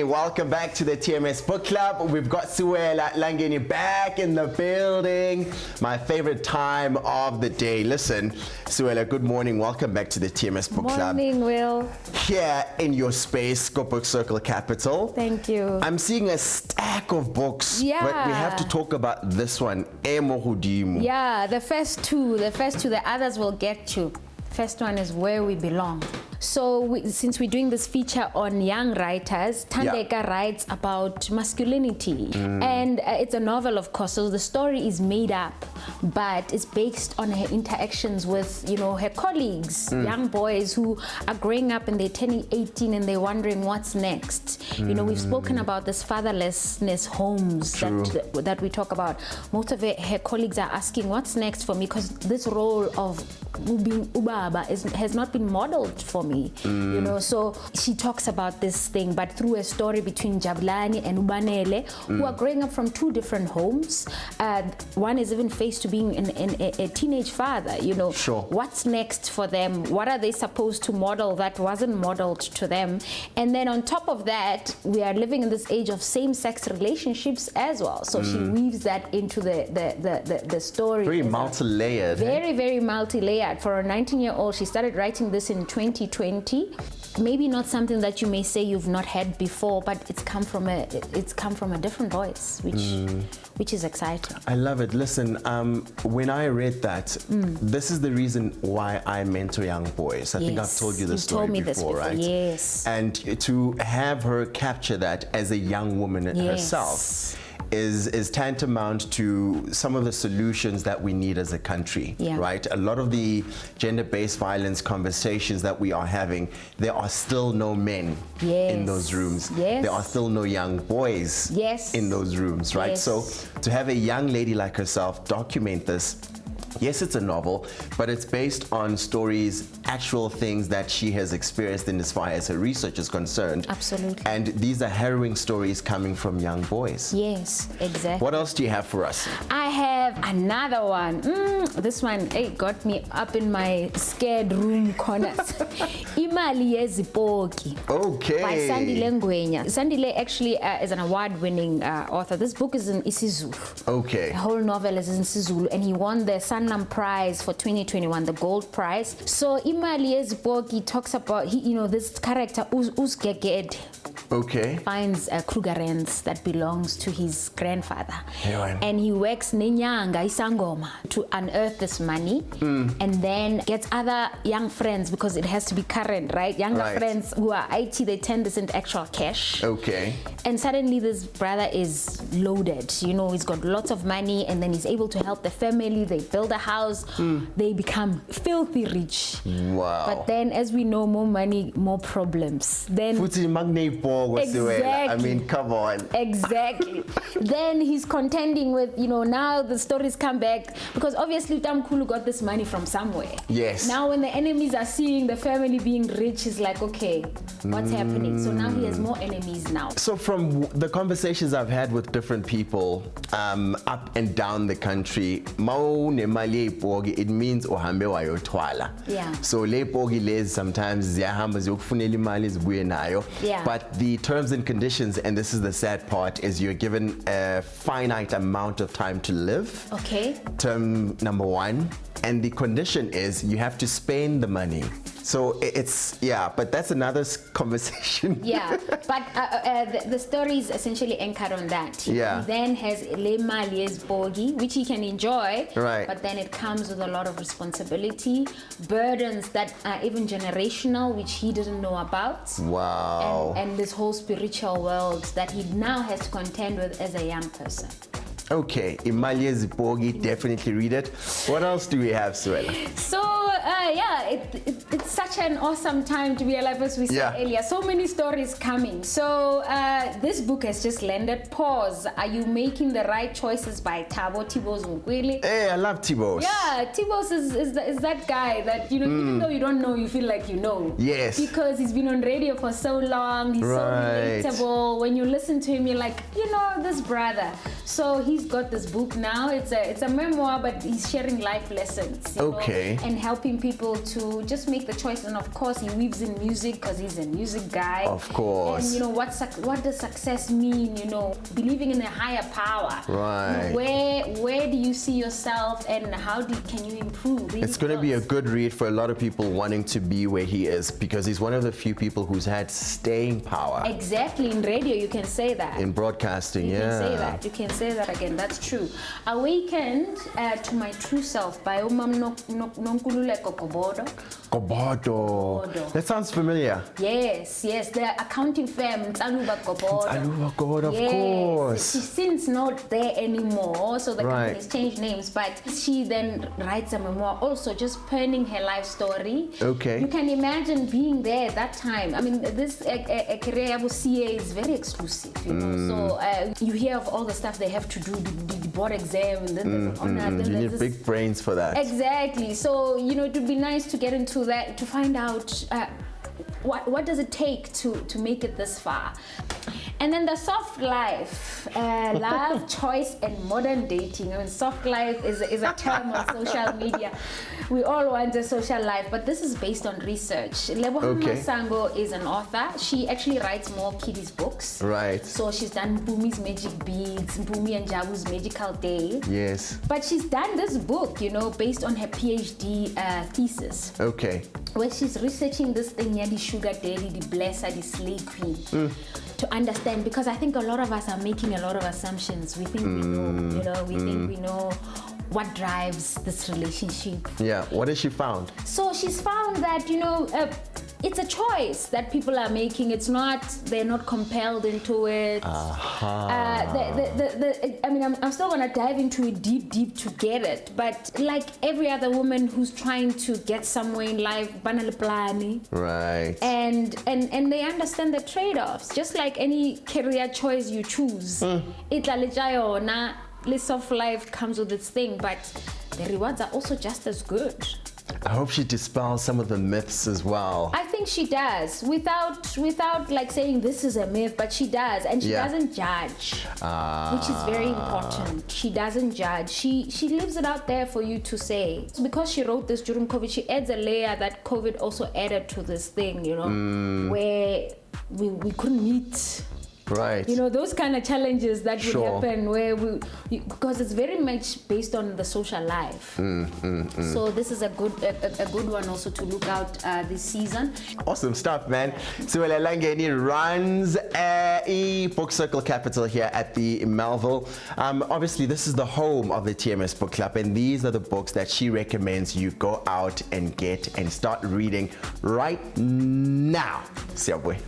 Welcome back to the TMS Book Club. We've got Sewela, Langeni back in the building. My favorite time of the day. Listen, Sewela, good morning. Welcome back to the TMS Book Club. Morning, Will. Here in your space, Go Book Circle Capital. Thank you. I'm seeing a stack of books. Yeah. But we have to talk about this one, Emohudimu. Yeah, the first two, the others will get you. First one is Where We Belong. So since we're doing this feature on young writers, Thandeka writes about masculinity. And it's a novel, of course, so the story is made up, but it's based on her interactions with, her colleagues, young boys who are growing up and they're turning 18 and they're wondering what's next. We've spoken about this fatherlessness homes that we talk about. Most of her colleagues are asking, what's next for me? Because this role of being ubaba has not been modeled for me. So she talks about this thing, but through a story between Jabulani and Ubanele, who are growing up from two different homes. One is even faced to being a teenage father. Sure. What's next for them? What are they supposed to model that wasn't modeled to them? And then on top of that, we are living in this age of same-sex relationships as well. So she weaves that into the story. Very multi-layered. Very, very multi-layered. For a 19-year-old, she started writing this in 2020. Maybe not something that you may say you've not had before, but it's come from a different voice, which is exciting. I love it. Listen, when I read that, this is the reason why I mentor young boys. I think I've told you this story before, right? Yes. And to have her capture that as a young woman herself is tantamount to some of the solutions that we need as a country, right? A lot of the gender-based violence conversations that we are having, there are still no men in those rooms. There are still no young boys in those rooms, right? So to have a young lady like herself document this, yes, it's a novel, but it's based on stories, actual things that she has experienced in as far as her research is concerned. Absolutely. And these are harrowing stories coming from young boys. Yes, exactly. What else do you have for us? I have another one. This one got me up in my scared room corners. Imali Yezipoki. Okay. By Sandile Ngwenya. Sandile actually is an award-winning author. This book is in isiZulu. Okay. The whole novel is in isiZulu, and he won the Sanlam Prize for 2021, the Gold Prize. So Imali Yezipoki talks about this character Uzgeged. Okay. Finds a Krugerrans that belongs to his grandfather. And he works Nenyanga Isangoma to unearth this money, and then gets other young friends, because it has to be current, right? Younger friends who are IT, they turn this into actual cash. Okay. And suddenly this brother is loaded. He's got lots of money, and then he's able to help the family. They build a house. They become filthy rich. Wow. But then, as we know, more money, more problems. Then exactly. I mean, come on. Exactly. Then he's contending with, now the stories come back, because obviously Tamkulu got this money from somewhere. Yes. Now when the enemies are seeing the family being rich, he's like, okay, what's happening? So now he has more enemies now. So from the conversations I've had with different people up and down the country, it means uhambe wayotwala. Yeah. So le pogi lezi sometimes ziyahamba ziyokufunela imali zibuye nayo. But the terms and conditions, and this is the sad part, is you're given a finite amount of time to live. Okay. Term number one. And the condition is you have to spend the money. So it's, but that's another conversation. But the story is essentially anchored on that. He then has Le Mali's Bogi, which he can enjoy, but then it comes with a lot of responsibility, burdens that are even generational, which he didn't know about. Wow. And this whole spiritual world that he now has to contend with as a young person. Okay, Imalia Zipogi, definitely read it. What else do we have, Sewela? So it's such an awesome time to be alive, as we said earlier. So many stories coming. So this book has just landed. Pause. Are you making the right choices by Thabo Tibos Mkweli? Hey, I love Tibos. Yeah, Tibos is that guy that, you know, even though you don't know, you feel like you know. Yes. Because he's been on radio for so long. He's so relatable. When you listen to him, you're like, you know, this brother. So he's got this book now. It's a memoir, but he's sharing life lessons. You know, and helping people to just make the choice. And of course, he weaves in music because he's a music guy. Of course. And you know, what does success mean? You know, believing in a higher power. Right. Where do you see yourself, and how can you improve? Really, it's going to be a good read for a lot of people wanting to be where he is, because he's one of the few people who's had staying power. Exactly. In radio, you can say that. In broadcasting, you can say that. You can say that again. That's true. Awakened to My True Self by Umam Nonkululeko Kobodo. Kobodo. That sounds familiar. Yes. The accounting firm, Ntaluba Kobodo. Ntaluba Kobodo, of course. She's since not there anymore, so the company's changed names, but she then writes a memoir also, just penning her life story. Okay. You can imagine being there at that time. I mean, this career CA is very exclusive, you know, so you hear of all the stuff they have to do, the board exam, and then there's an honor. You need big brains for that. Exactly. So, you know, it would be nice to get into that, to find out what does it take to make it this far. And then the soft life, love, choice, and modern dating. I mean, soft life is a term on social media. We all want a social life, but this is based on research. Lehong Masango is an author. She actually writes more kiddies books. Right. So she's done Mpumi's Magic Beads, Mpumi and Jabu's Magical Day. Yes. But she's done this book, you know, based on her PhD thesis. Okay. Where she's researching this thing, the sugar daddy, the blesser, the slave queen. To understand, because I think a lot of us are making a lot of assumptions. We think we know, you know, we think we know what drives this relationship. Yeah, what has she found? So she's found that, you know, it's a choice that people are making. It's not, they're not compelled into it. I mean, I'm still gonna dive into it deep to get it. But like every other woman who's trying to get somewhere in life, right. And they understand the trade-offs. Just like any career choice you choose, list of life comes with its thing, but the rewards are also just as good. I hope she dispels some of the myths as well. I think she does, without like saying this is a myth, but she does, and she doesn't judge, which is very important. She doesn't judge. She leaves it out there for you to say. Because she wrote this during COVID, she adds a layer that COVID also added to this thing, you know, where we couldn't meet. Right. You know, those kind of challenges that would happen where because it's very much based on the social life. So this is a good one also to look out this season. Awesome stuff, man. Sewela Langeni runs a book circle capital here at the Melville. Obviously, this is the home of the TMS Book Club, and these are the books that she recommends you go out and get and start reading right now. Siyabonga.